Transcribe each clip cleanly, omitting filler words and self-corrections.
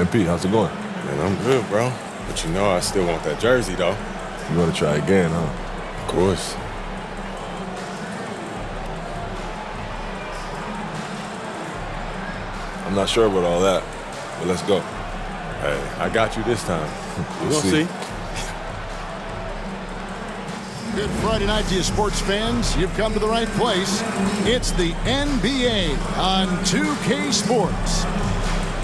MP, how's it going? Man, I'm good, bro. But you know I still want that jersey, though. You want to try again, huh? Of course. I'm not sure about all that, but let's go. Hey, I got you this time. We'll see. Good Friday night to you, sports fans. You've come to the right place. It's the NBA on 2K Sports.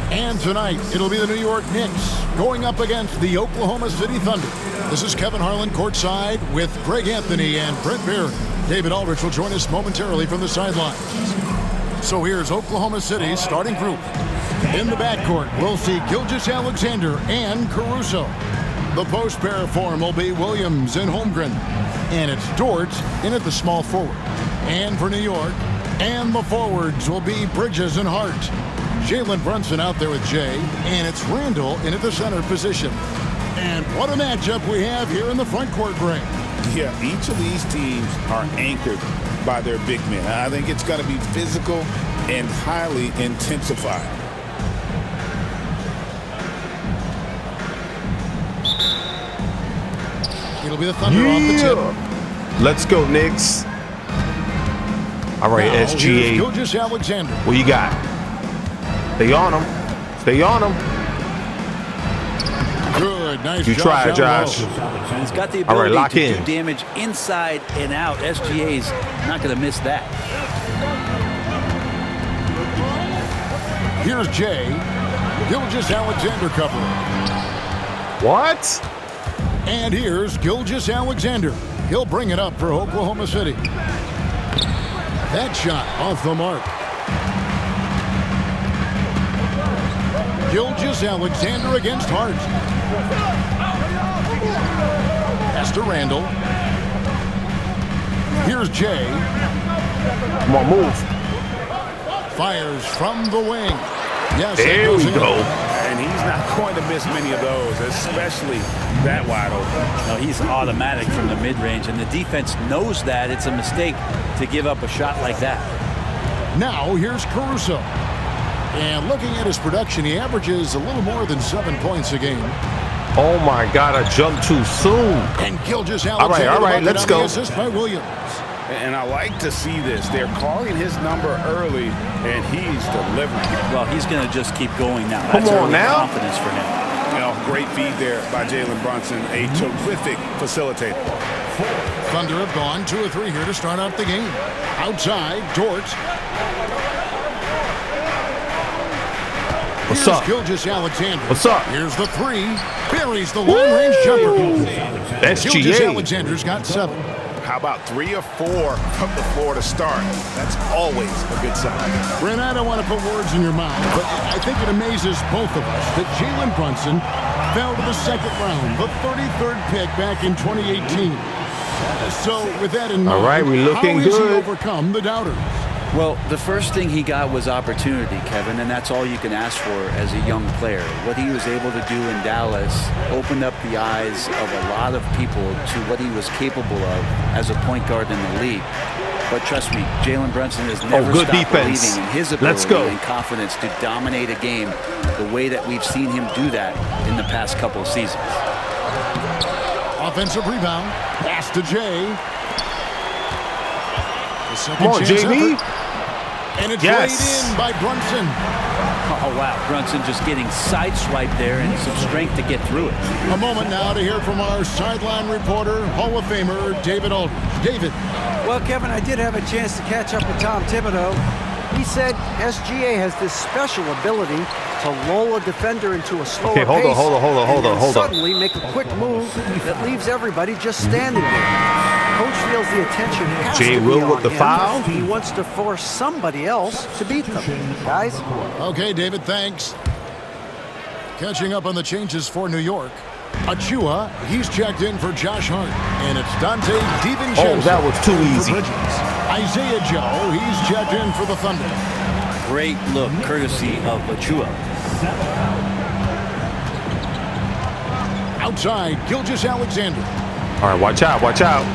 And tonight, it'll be the New York Knicks going up against the Oklahoma City Thunder. This is Kevin Harlan courtside with Greg Anthony and Brent Barry. David Aldrich will join us momentarily from the sidelines. So here's Oklahoma City's starting group. In the backcourt, we'll see Gilgeous-Alexander and Caruso. The post pair form will be Williams and Holmgren. And it's Dort in at the small forward. And for New York, and the forwards will be Bridges and Hart. Jalen Brunson out there with Jay, and it's Randall in at the center position. And what a matchup we have here in the front court, Greg. Yeah, each of these teams are anchored by their big men. I think it's going to be physical and highly intensified. It'll be the Thunder off the tip. Let's go, Knicks. All right, Now, SGA. Gilgeous-Alexander. What you got? Stay on him. Stay on him. Good, nice You job try, down Josh. low. He's got the All right, ability lock to in. do damage inside and out. SGA's not going to miss that. Here's Jay. Gilgeous-Alexander covering. What? And here's Gilgeous-Alexander. He'll bring it up for Oklahoma City. That shot off the mark. Gilgeous-Alexander against Hart. Pass to Randall. Here's Jay. Come on, move. Fires from the wing. Yes, There we go. And he's not going to miss many of those, especially that wide open. No, he's automatic from the mid-range, and the defense knows that it's a mistake to give up a shot like that. Now here's Caruso. And looking at his production, he averages a little more than 7 points a game. Oh, my God, I jumped too soon. And Gilgeous-Alexander. All right, let's go. Assist by Williams. And I like to see this. They're calling his number early, and he's delivering. Well, he's going to just keep going now. Come That's on early now. confidence for him. You know, great feed there by Jalen Brunson, a terrific facilitator. Thunder have gone 2 or 3 here to start out the game. Outside, Dort. What's Here's up? Gilgeous-Alexander. What's up? Here's the 3. Buries the long-range jumper. SGA. Gilgeous-Alexander's got 7. How about 3 or 4 from the floor to start? That's always a good sign. Brent, I don't want to put words in your mouth, but I think it amazes both of us that Jalen Brunson fell to the second round, the 33rd pick back in 2018. So with that in mind, All right, we're looking how has good. he overcome the doubters? Well, the first thing he got was opportunity, Kevin, and that's all you can ask for as a young player. What he was able to do in Dallas opened up the eyes of a lot of people to what he was capable of as a point guard in the league. But trust me, Jalen Brunson has never good stopped defense. believing in his Let's ability go. and confidence to dominate a game the way that we've seen him do that in the past couple of seasons. Offensive rebound. Pass to Jay. Come on, JB. And it's Yes. laid in by Brunson. Oh, wow. Brunson just getting sideswiped there and some strength to get through it. A moment now to hear from our sideline reporter, Hall of Famer David Aldridge. David. Well, Kevin, I did have a chance to catch up with Tom Thibodeau. He said SGA has this special ability to lull a defender into a slower Okay, hold on, pace hold on. and then suddenly make a quick move that leaves everybody just standing there. Coach feels the attention has Jay to be Will on with the him. foul. He wants to force somebody else to beat them. Guys? Okay, David, thanks. Catching up on the changes for New York. Achua, he's checked in for Josh Hart. And it's Dante DiVincenzo. Oh, that was too easy. Isaiah Joe, he's checked in for the Thunder. Great look, courtesy of Achua. Outside, Gilgeous-Alexander. All right, watch out, watch out.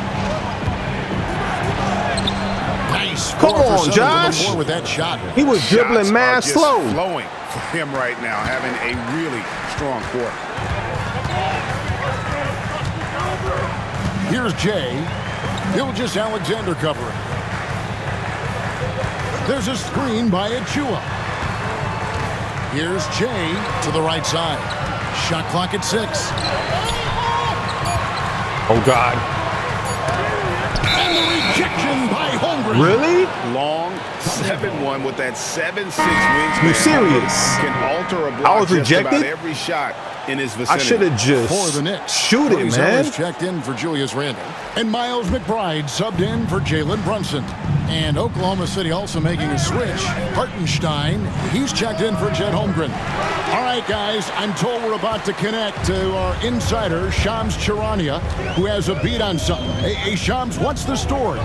Nice. Come 4 for on, 7 Josh. to the floor with that shot. He was dribbling mad Shots are just slow. flowing for him right now, having a really strong quarter. Here's Jay. Gilgeous Alexander covering. There's a screen by Achua. Here's Jay to the right side. Shot clock at 6. Oh, God. And the rejection by Holmgren. Really? Long 7-1 with that 7'6" wingspan. You serious? Can alter a block. I was rejected? Just about every shot in his vicinity. I should have just For the Knicks, shoot it, Cody man. Zeller's checked in for Julius Randle. And Miles McBride subbed in for Jalen Brunson. And Oklahoma City also making a switch. Hartenstein, he's checked in for Chet Holmgren. All right, guys, I'm told we're about to connect to our insider, Shams Charania, who has a beat on something. Hey, Shams, what's the story?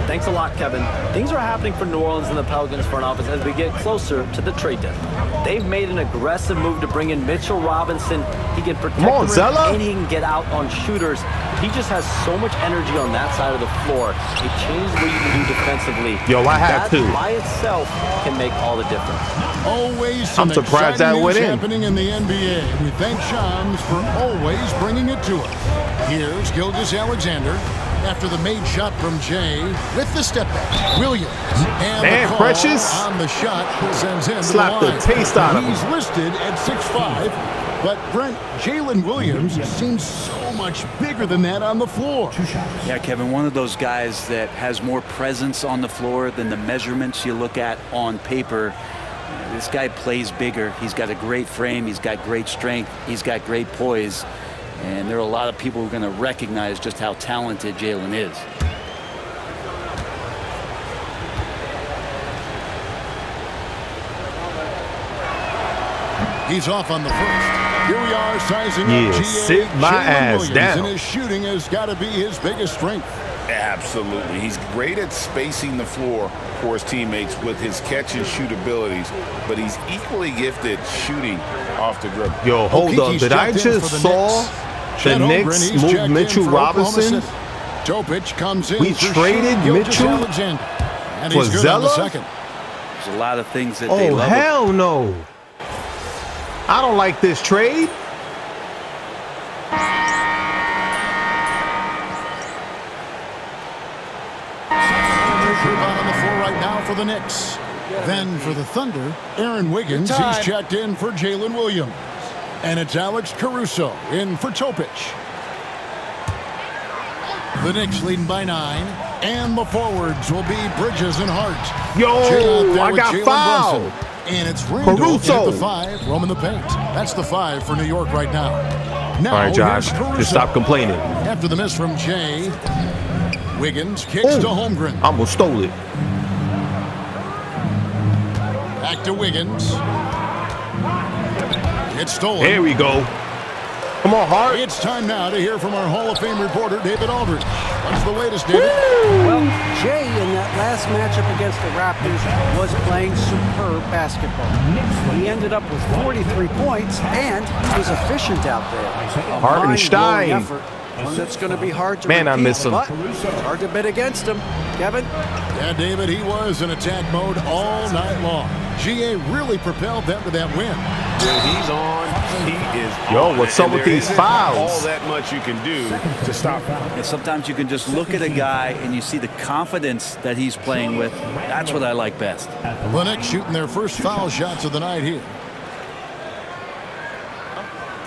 Thanks a lot, Kevin. Things are happening for New Orleans and the Pelicans front office as we get closer to the trade deadline. They've made an aggressive move to bring in Mitchell Robinson. He can protect the rim Zella. and he can get out on shooters. He just has so much energy on that side of the floor. It changes what you can do defensively. Yo, I have that to. by itself can make all the difference. Always some I'm surprised that exciting went news in. happening in the NBA. We thank Shams for always bringing it to us. Here's Gilgeous Alexander after the made shot from Jay with the step back. Williams. And Man, the call Precious on the shot sends him slapped to the line. taste out of him. He's listed at 6'5", but Brent, Jalen Williams seems so much bigger than that on the floor. Yeah, Kevin, one of those guys that has more presence on the floor than the measurements you look at on paper. This guy plays bigger. He's got a great frame. He's got great strength. He's got great poise. And there are a lot of people who are going to recognize just how talented Jalen is. He's off on the first. Here we are sizing up Yeah, GA. sit my Jalen ass Williams, down. and his shooting has got to be his biggest strength. Absolutely. He's great at spacing the floor for his teammates with his catch and shoot abilities, but he's equally gifted shooting off the dribble. Yo, hold up. Okiki's Did I checked in just for the saw Knicks. the Chet Knicks Holmgren, he's move checked in Mitchell for Oklahoma Robinson? City. Topic comes in We for traded Gilgeous Mitchell Alexander. And for he's good on the Zeller? second. There's a lot of things that they Oh, love. hell no. I don't like this trade. On the floor right now for the Knicks. Then for the Thunder, Aaron Wiggins, he's checked in for Jalen Williams. And it's Alex Caruso in for Topic. The Knicks leading by 9. And the forwards will be Bridges and Hart. Yo, I with got Jalen fouled. Brunson. And it's Randle Caruso. at the 5, roaming the paint. That's the 5 for New York right now. Now, All right, Josh, here's Caruso. just stop complaining. After the miss from Jay, Wiggins kicks Ooh. to Holmgren. I almost stole it. Back to Wiggins. It's stolen. There we go. Come on, Hart. It's time now to hear from our Hall of Fame reporter, David Aldridge. What's the latest, David? Well, Jay in that last matchup against the Raptors was playing superb basketball. He ended up with 43 points and he was efficient out there. A Hartenstein. mind-blowing effort, one that's going to be hard to Man, I repeat, miss him. but it's hard to bet against him. Kevin? Yeah, David, he was in attack mode all night long. GA really propelled them to that win. He's on. He is Yo, on. what's up And with there these isn't fouls? all that much you can do to stop him. And sometimes you can just look at a guy and you see the confidence that he's playing with. That's what I like best. The Knicks shooting their first foul shots of the night here.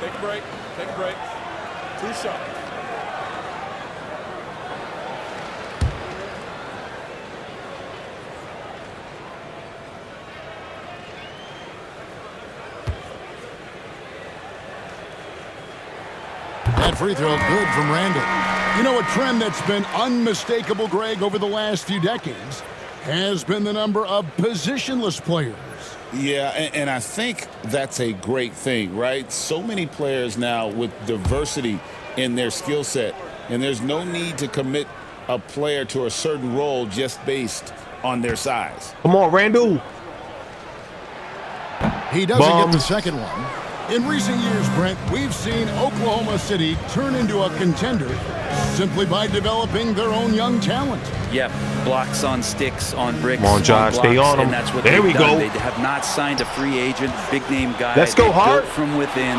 Take a break. Take a break. 2 shots. That free throw good from Randle. You know, a trend that's been unmistakable, Greg, over the last few decades has been the number of positionless players. Yeah, and I think that's a great thing, right? So many players now with diversity in their skill set, and there's no need to commit a player to a certain role just based on their size. Come on, Randall. He doesn't Bum. get the second one. In recent years, Brent, we've seen Oklahoma City turn into a contender simply by developing their own young talent. Yep, blocks on sticks, on bricks, Come on, Josh, stay on them. and that's what There they've we done. go. They have not signed a free agent, big-name guy. Let's go, They Hart. built from within.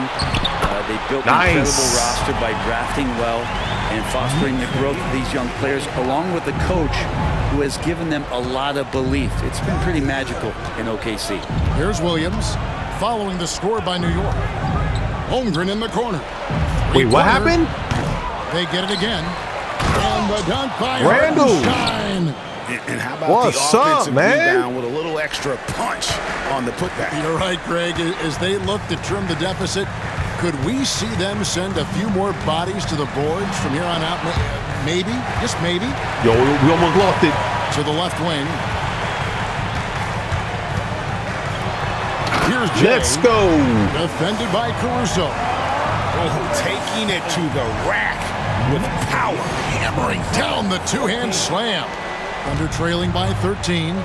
They built Nice. an incredible roster by drafting well and fostering the growth of these young players, along with the coach who has given them a lot of belief. It's been pretty magical in OKC. Here's Williams following the score by New York. Holmgren in the corner. Wait, what happened? They get it again. And the dunk by Randall. Hartenstein. And how about What's the up, offensive man? rebound with a little extra punch on the putback? You're right, Greg. As they look to trim the deficit, could we see them send a few more bodies to the boards from here on out? Maybe, just maybe. Yo, we almost lost it. To the left wing. Here's Jay. Let's go. Defended by Caruso. Oh, taking it to the rack with power. Hammering down the two-hand slam. Thunder trailing by 13.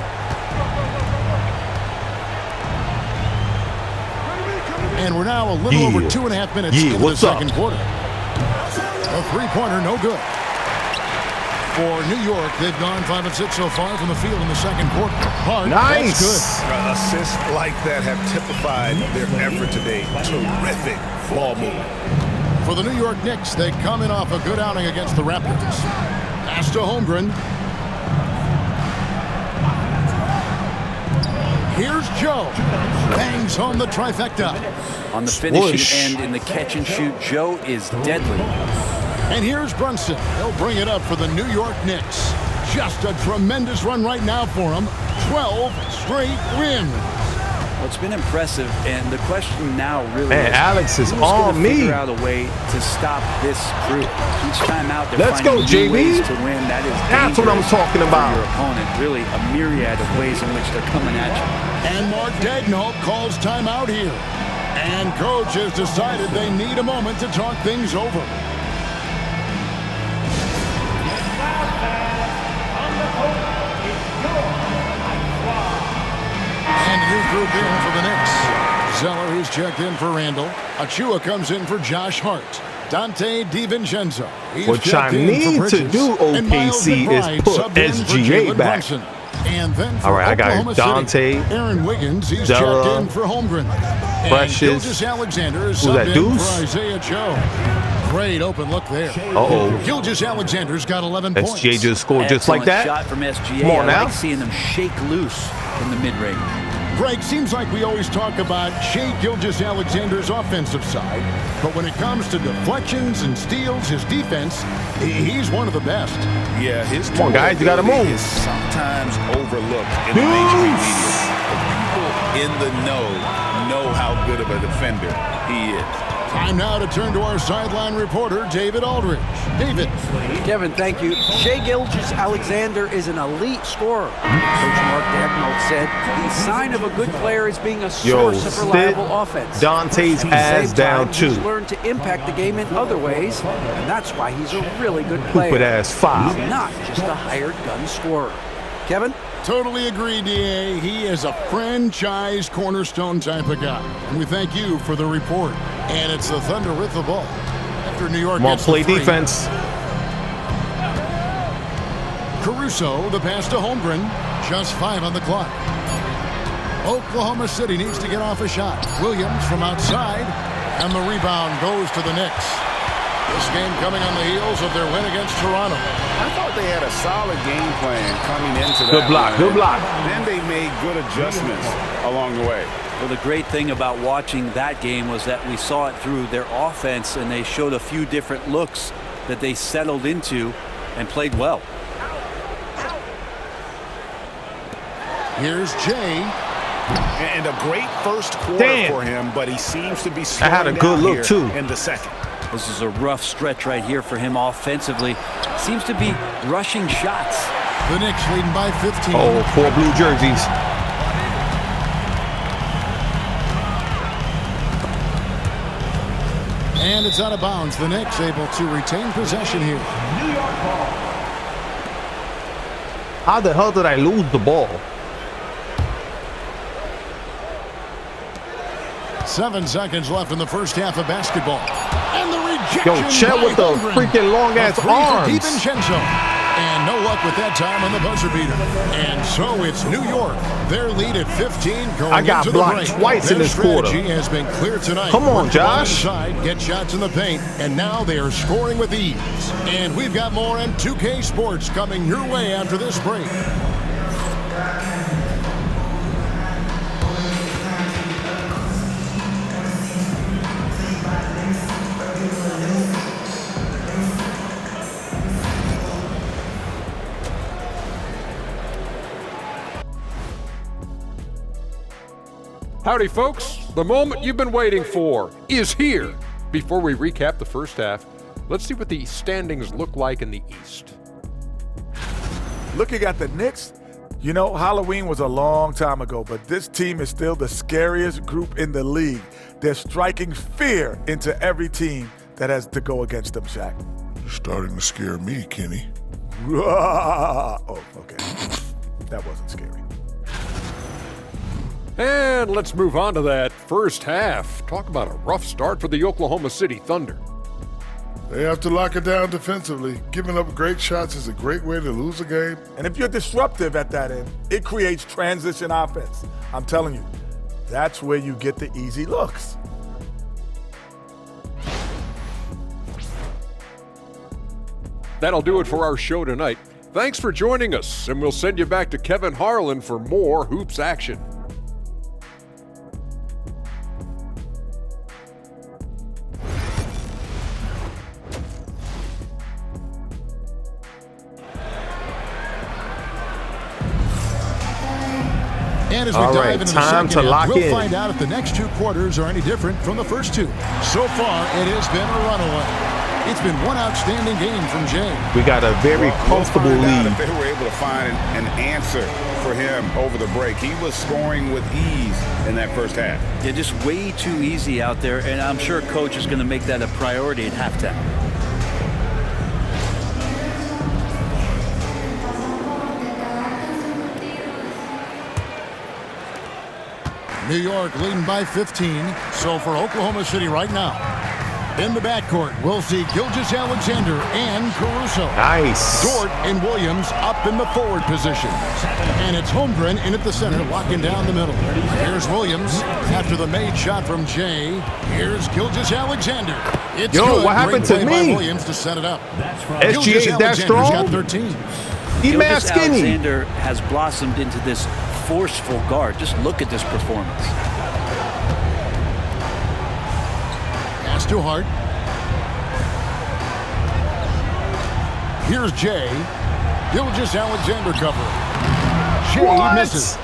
And we're now a little over 2.5 minutes into the second quarter. A three-pointer, no good. For New York, they've gone 5 of 6 so far from the field in the second quarter. Hard, Nice. that's good. Assists like that have typified their effort today. Terrific ball movement. For the New York Knicks, they come in off a good outing against the Raptors. Pass to Holmgren. Here's Joe. Bangs home the trifecta. On the finishing Swoosh. end in the catch and shoot, Joe is deadly. And here's Brunson. He'll bring it up for the New York Knicks. Just a tremendous run right now for him. 12 straight wins. Well, it's been impressive, and the question now really Man, is, Alex is who's gonna on me. figure out a way to stop this crew. Each time out, they're Let's finding go, new JB. ways to win. That is That's what I'm dangerous talking for about. your opponent. Really, a myriad of ways in which they're coming at you. And Mark Daigneault calls timeout here. And coach has decided they need a moment to talk things over. And a new group in for the Knicks. Zeller, who's checked in for Randall. Achua comes in for Josh Hart. Dante DiVincenzo. He's What checked I in need for to Bridges. do, And Miles OKC, is McBride put subbed in for SGA Jalen back. Brunson. And then for All right, I got Oklahoma Dante, City, Aaron Wiggins, he's Della, checked in for Holmgren. And Precious. Gilgeous-Alexander is Who's that, subbed in Deuce? for Isaiah Joe. Great open look there. Uh-oh. Gilgeous-Alexander's got 11 points. SGA just scored just like Excellent that. shot from SGA. Come on I now. like seeing them shake loose in the mid-range. Greg, seems like we always talk about Shai Gilgeous-Alexander's offensive side, but when it comes to deflections and steals, his defense, he's one of the best. Yeah, his Come on, guys, you gotta ability move. is sometimes overlooked in the major league media. The people in the know how good of a defender he is. Time now to turn to our sideline reporter, David Aldridge. David. Kevin, thank you. Shai Gilgeous-Alexander is an elite scorer. Coach Mark Daigneault said the sign of a good player is being a source of reliable offense. Dante's At the ass same down time, too. He's learned to impact the game in other ways, and that's why he's a really good player. Stupid ass foul. He's not just a hired gun scorer. Kevin? Totally agree, D.A. He is a franchise cornerstone type of guy. And we thank you for the report. And it's the Thunder with the ball. After New York Come on, gets play the three. defense. Caruso, the pass to Holmgren. Just 5 on the clock. Oklahoma City needs to get off a shot. Williams from outside. And the rebound goes to the Knicks. This game coming on the heels of their win against Toronto. I thought they had a solid game plan coming into that. Good block, win. good block. Then they made good adjustments along the way. Well, the great thing about watching that game was that we saw it through their offense, and they showed a few different looks that they settled into and played well. Here's Jay. And a great first quarter for him, but he seems to be slowing I had a good down look, here too. in the second. This is a rough stretch right here for him offensively. Seems to be rushing shots. The Knicks leading by 15. Oh, 4 blue jerseys. And it's out of bounds. The Knicks able to retain possession here. How the hell did I lose the ball? 7 seconds left in the first half of basketball. And the rejection. Yo, Chet by with the Holmgren. freaking long-ass A three arms. for DiVincenzo. And no luck with that time on the buzzer beater. And so it's New York. Their lead at 15 going I got into the blocked break. twice in this quarter. Their strategy has been clear tonight. Come on, Work the ball Josh. inside, get shots in the paint, and now they are scoring with ease. And we've got more on 2K Sports coming your way after this break. Howdy, folks. The moment you've been waiting for is here. Before we recap the first half, let's see what the standings look like in the East. Looking at the Knicks, you know, Halloween was a long time ago, but this team is still the scariest group in the league. They're striking fear into every team that has to go against them, Shaq. You're starting to scare me, Kenny. Oh, okay. That wasn't scary. And let's move on to that first half. Talk about a rough start for the Oklahoma City Thunder. They have to lock it down defensively. Giving up great shots is a great way to lose a game. And if you're disruptive at that end, it creates transition offense. I'm telling you, that's where you get the easy looks. That'll do it for our show tonight. Thanks for joining us, and we'll send you back to Kevin Harlan for more hoops action. And as we All dive right, into the time second to half, lock we'll in. find out if the next 2 quarters are any different from the first 2. So far, it has been a runaway. It's been one outstanding game from Jay. We got a very comfortable we'll find out lead. if they were able to find an answer for him over the break. He was scoring with ease in that first half. Yeah, just way too easy out there, and I'm sure Coach is going to make that a priority at halftime. New York leading by 15. So for Oklahoma City right now, in the backcourt, we'll see Gilgeous-Alexander and Caruso. Nice. Dort and Williams up in the forward positions. And it's Holmgren in at the center, locking down the middle. Here's Williams after the made shot from Jay. Here's Gilgeous-Alexander. It's Yo, good. what happened Great to play by me? Williams to set it up. SGA is that Gilgeous-Alexander's strong? got 13. He mad skinny. Alexander has blossomed into this forceful guard. Just look at this performance. Pass to Hart. Here's Jay. Gilgeous-Alexander covering. Jay What? misses.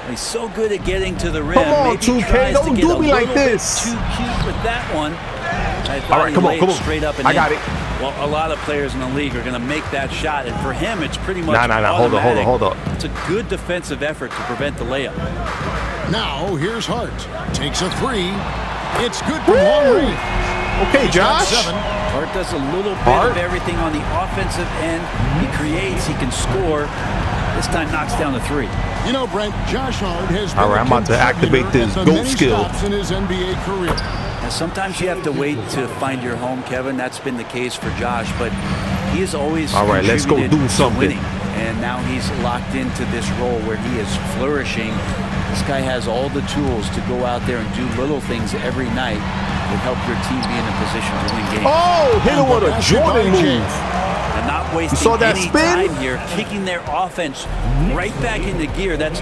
He's so good at getting to the rim. Come on, Maybe 2K, tries to don't get do a me like little bit this. Too cute with that one. I thought All right, he come on, laid come on. straight up and I in. got it. Well, a lot of players in the league are going to make that shot, and for him, it's pretty much Nah, hold automatic. up. It's a good defensive effort to prevent the layup. Now here's Hart. Takes a 3. It's good from long range. Okay, He's got Josh. 7. Hart does a little bit Hart. of everything on the offensive end. He creates, he can score. This time knocks down the 3. You know, Brent, Josh Hart has been All right, I'm about to activate this the GOAT many skill. stops in his NBA career. Now, sometimes you have to wait to find your home, Kevin. That's been the case for Josh, but he has always All right, let's go contributed do to something. winning. And now he's locked into this role where he is flourishing. This guy has all the tools to go out there and do little things every night that help your team be in a position to win games. Oh, hit him with a Jordan move. And not wasting saw that any spin? time here, kicking their offense right back into gear. That's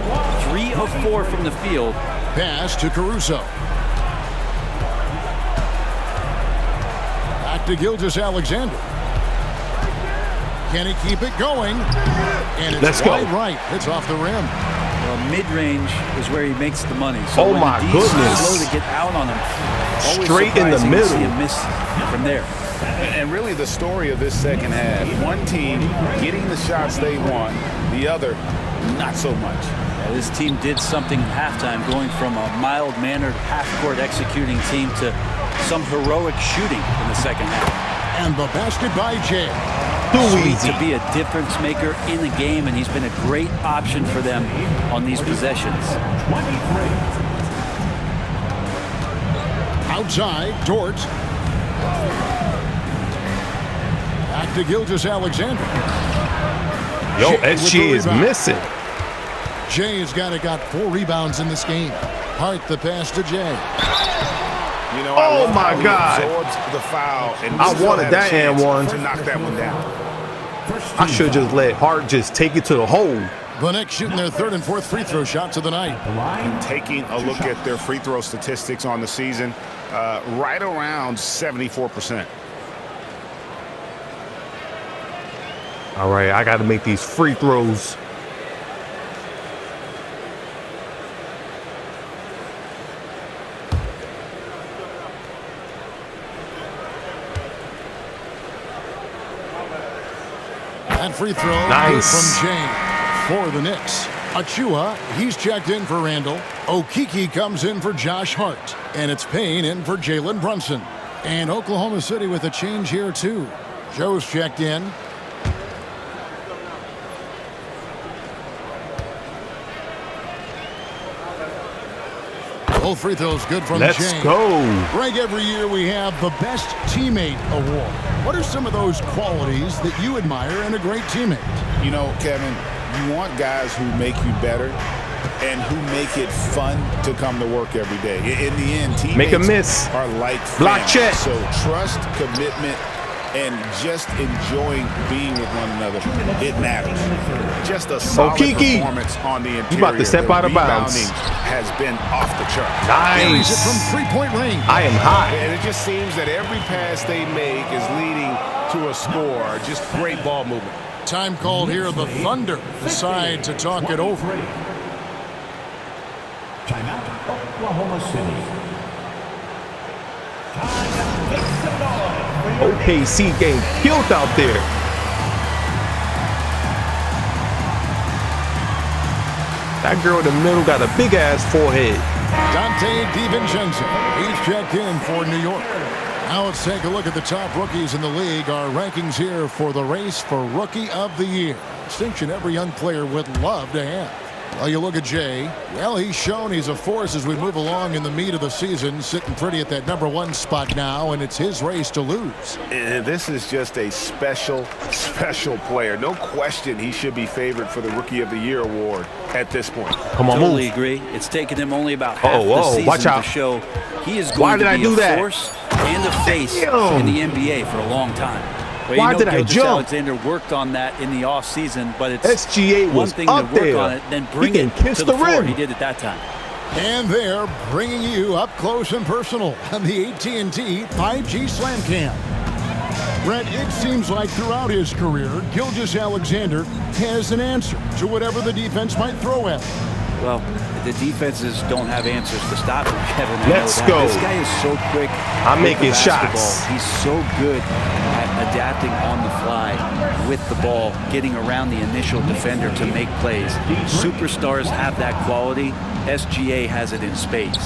3 of 4 from the field. Pass to Caruso. Back to Gilgeous-Alexander. Can he keep it going? And it's Let's go. wide right. It's off the rim. Well, mid-range is where he makes the money. So Oh when my the D's are goodness. slow to get out on him. Always Straight in the surprising to see middle. him miss from there. And really the story of this second half, one team getting the shots they want, the other not so much. Yeah, this team did something at halftime, going from a mild-mannered half-court executing team to some heroic shooting in the second half. And the basket by Jay. Too Sweet easy. to be a difference maker in the game, and he's been a great option for them on these possessions. Outside, Dort. Back to Gilgeous-Alexander. Yo, Jay with SG the is rebound. missing. Jay has got 4 rebounds in this game. Hart the pass to Jay. You know, Oh, love my how he God. absorbs the foul and I still wanted had a that chance and one. to knock that one down. I should just let Hart just take it to the hole. The Knicks shooting their 3rd and 4th free throw shots of the night. And taking a look at their free throw statistics on the season, right around 74%. All right, I got to make these free throws. That free throw Nice. from Jay for the Knicks. Achua, he's checked in for Randall. Okeke comes in for Josh Hart. And it's Payne in for Jalen Brunson. And Oklahoma City with a change here, too. Joe's checked in. Both free throws good from Let's Jay. go. Greg, every year we have the Best Teammate Award. What are some of those qualities that you admire in a great teammate? You know, Kevin, you want guys who make you better and who make it fun to come to work every day. In the end, teammates Make a miss. are like Block family. check. So trust, commitment, and just enjoying being with one another, it matters. Just a solid Okeke. performance on the interior. You about to step The out of bounds. rebounding has been off the chart. Carries it Nice. from three-point range. I am hot. And it just seems that every pass they make is leading to a score. Just great ball movement. Time called here. The Thunder decide to talk it over. Timeout, Oklahoma City. OKC getting killed out there. That girl in the middle got a big ass forehead. Dante DiVincenzo, he's checked in for New York. Now let's take a look at the top rookies in the league. Our rankings here for the race for Rookie of the Year. Distinction every young player would love to have. Well, you look at Jay. Well, he's shown he's a force as we move along in the meat of the season, sitting pretty at that #1 spot now, and it's his race to lose. And this is just a special, special player. No question he should be favored for the Rookie of the Year award at this point. Come on, Totally move. agree. It's taken him only about half the whoa, season watch out. to show he is Why going did to I be do a that? force and a face Damn. in the NBA for a long time. Well, Why you know, did I Gilgeous jump? Alexander worked on that in the offseason, but it's SGA one was thing up to work there. on it, then He bring can it kiss to the the floor. rim. He did it that time. And they're bringing you up close and personal on the AT&T 5G Slam Cam. Brett, it seems like throughout his career, Gilgeous-Alexander has an answer to whatever the defense might throw at him. Well, the defenses don't have answers to stop him, Kevin. I know Let's that. go. This guy is so quick. I'm with the making basketball. shots. He's so good at adapting on the fly with the ball, getting around the initial defender to make plays. Superstars have that quality. SGA has it in spades.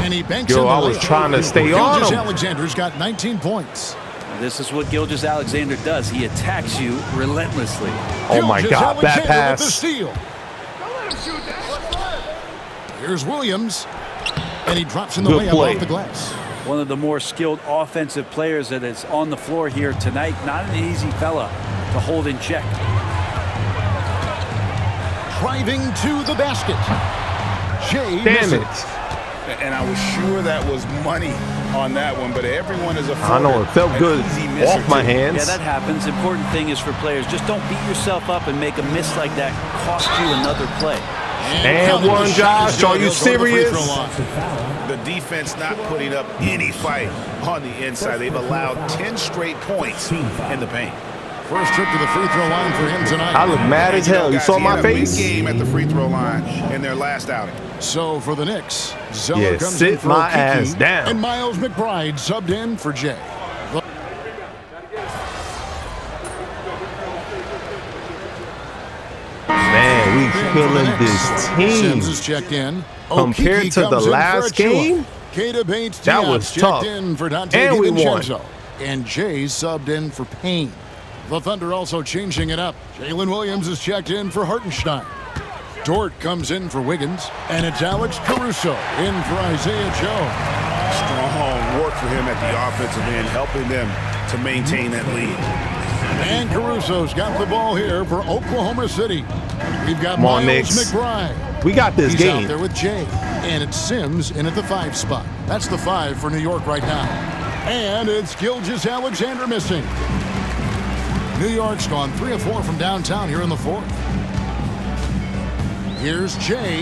And he banks Yo, in the I was layup. trying to stay on him. Gilgeous-Alexander's got 19 points. This is what Gilgeous-Alexander does. He attacks you relentlessly. Oh my God, that Gilgeous-Alexander with the pass. steal. Here's Williams, and he drops in the Good layup play. off the glass. One of the more skilled offensive players that is on the floor here tonight. Not an easy fella to hold in check. Driving to the basket. Jay Damn misses. it. And I was sure that was money on that one, but everyone is a I know, it felt good off my hands. Yeah, that happens. Important thing is for players, just don't beat yourself up and make a miss like that cost you another play. And one, Josh. Are you serious? The defense not putting up any fight on the inside. They've allowed 10 straight points in the paint. First trip to the free throw line for him tonight. I look mad as hell. You saw my face? He had a big game at the free throw line in their last outing. So for the Knicks, Zeller Yeah, comes sit in for my Okeke, ass down. and Miles McBride subbed in for Jay. Man, we killing this Sims is team. checked in. Compared Okeke to the comes in last for Achua. game, Keita Bates that Diop was checked tough. in for Dante And we won. DiVincenzo. And Jay subbed in for Payne. The Thunder also changing it up. Jalen Williams is checked in for Hartenstein. Dort comes in for Wiggins. And it's Alex Caruso in for Isaiah Joe. Strong work for him at the offensive end, helping them to maintain that lead. And Caruso's got the ball here for Oklahoma City. We've got Come on, Miles Knicks. McBride. We got this He's game. out there with Jay. And it's Sims in at the 5 spot. That's the 5 for New York right now. And it's Gilgeous-Alexander missing. New York's gone 3 of 4 from downtown here in the 4th. Here's Jay.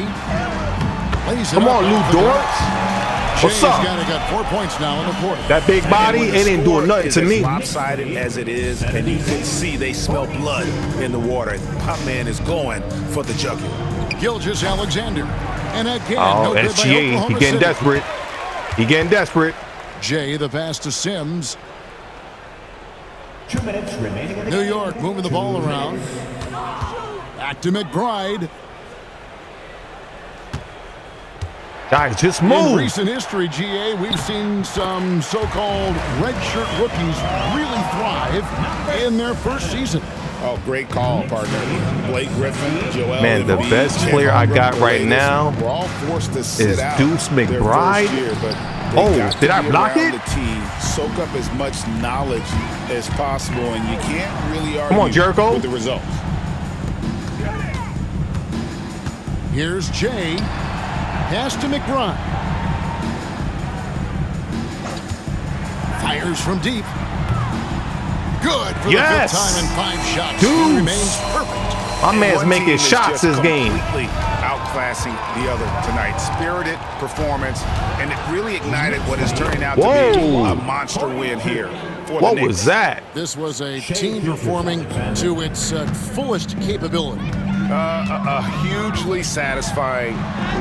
Come on, Lou Dort. What's up? Got 4 points now in the 4th. That big body ain't doing nothing to me. Lopsided as it is, and you can see they smell blood in the water. Pop Man is going for the jugular. Gilgeous-Alexander. And again, Oh, no good by SGA. He Oklahoma getting City. desperate. He getting desperate. Jay, the pass to Sims. 2 minutes remaining in the New game. York moving the ball around. Back to McBride. Guys, just In move. recent history, GA, we've seen some so-called redshirt rookies really thrive in their first season. Oh, great call, partner. Blake Griffin, Joel Man, the Embiid, best Chet player I Holmgren, got the right latest. now We're all forced to sit is out Deuce their first McBride. year, but Oh, they got to did I be block around it? The team, soak up as much knowledge as possible, and you can't really argue Come on, Jericho. with the results. Here's Jay. Pass to McBride. Fires from deep. Good for Yes. the 5th time in 5 shots. Deuce. He remains perfect. My man's One making team is shots just this game. completely outclassing the other tonight. Spirited performance, and it really ignited what is turning out to be Whoa. a monster win here for the What Knicks. was that? This was a team performing to its fullest capability. A hugely satisfying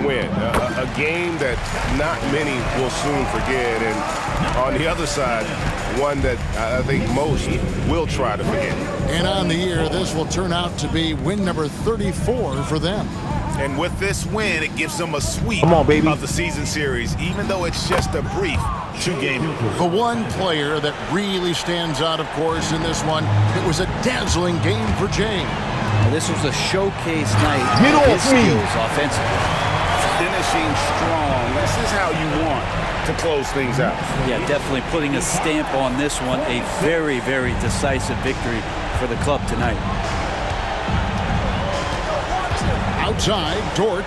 win. A game that not many will soon forget. And on the other side, one that I think most will try to forget. And on the year, this will turn out to be win number 34 for them. And with this win, it gives them a sweep Come on, baby. of the season series, even though it's just a brief 2-game. The one player that really stands out, of course, in this one, it was a dazzling game for Jay. This was a showcase night Get of off his me. skills offensively. Finishing strong. This is how you want to close things out. Yeah, definitely putting a stamp on this one. A very, very decisive victory for the club tonight. Outside, Dort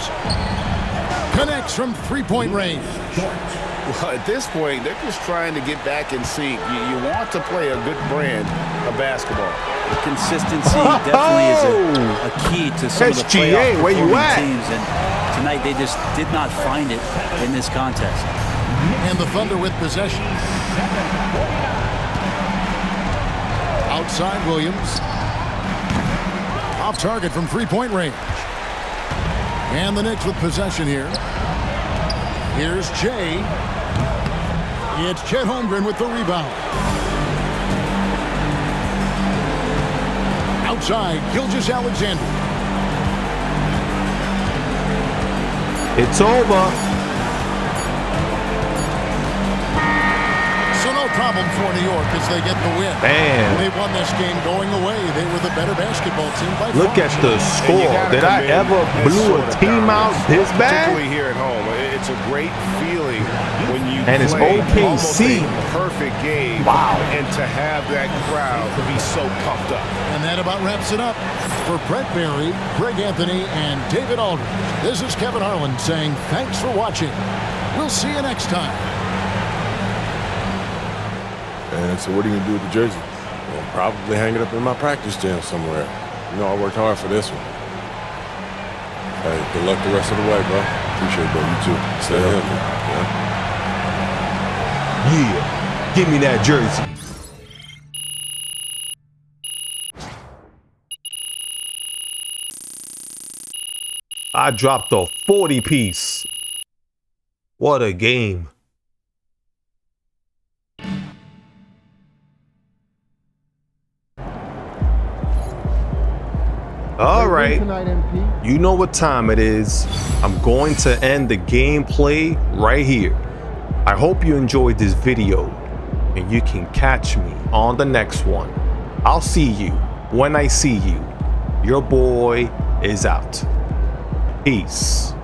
connects from 3-point range. Well, at this point, they're just trying to get back in sync. You want to play a good brand of basketball. The consistency definitely is a key to some of the SGA, playoff where you performing at? teams, and tonight they just did not find it in this contest. And the Thunder with possession. Outside, Williams. Off target from 3-point range. And the Knicks with possession here. Here's Jay. It's Chet Holmgren with the rebound. Outside, Gilgeous-Alexander. It's over. So no problem for New York as they get the win. Man. They won this game going away. They were the better basketball team by Look far. at the score. Did I ever blew a team out this Particularly bad? here at home. It's a great feeling when you And it's play OKC. almost a perfect game. Wow. And to have that crowd be so pumped up. And that about wraps it up. For Brett Barry, Greg Anthony, and David Aldridge, this is Kevin Harlan saying thanks for watching. We'll see you next time. And so what are you going to do with the jersey? Well, probably hang it up in my practice gym somewhere. You know, I worked hard for this one. Hey, good luck the rest of the way, bro. Appreciate it, bro. You too. Stay healthy. Yeah. Give me that jersey. I dropped a 40-piece. What a game. All right, you know what time it is. I'm going to end the gameplay right here. I hope you enjoyed this video and you can catch me on the next one. I'll see you when I see you. Your boy is out. Peace.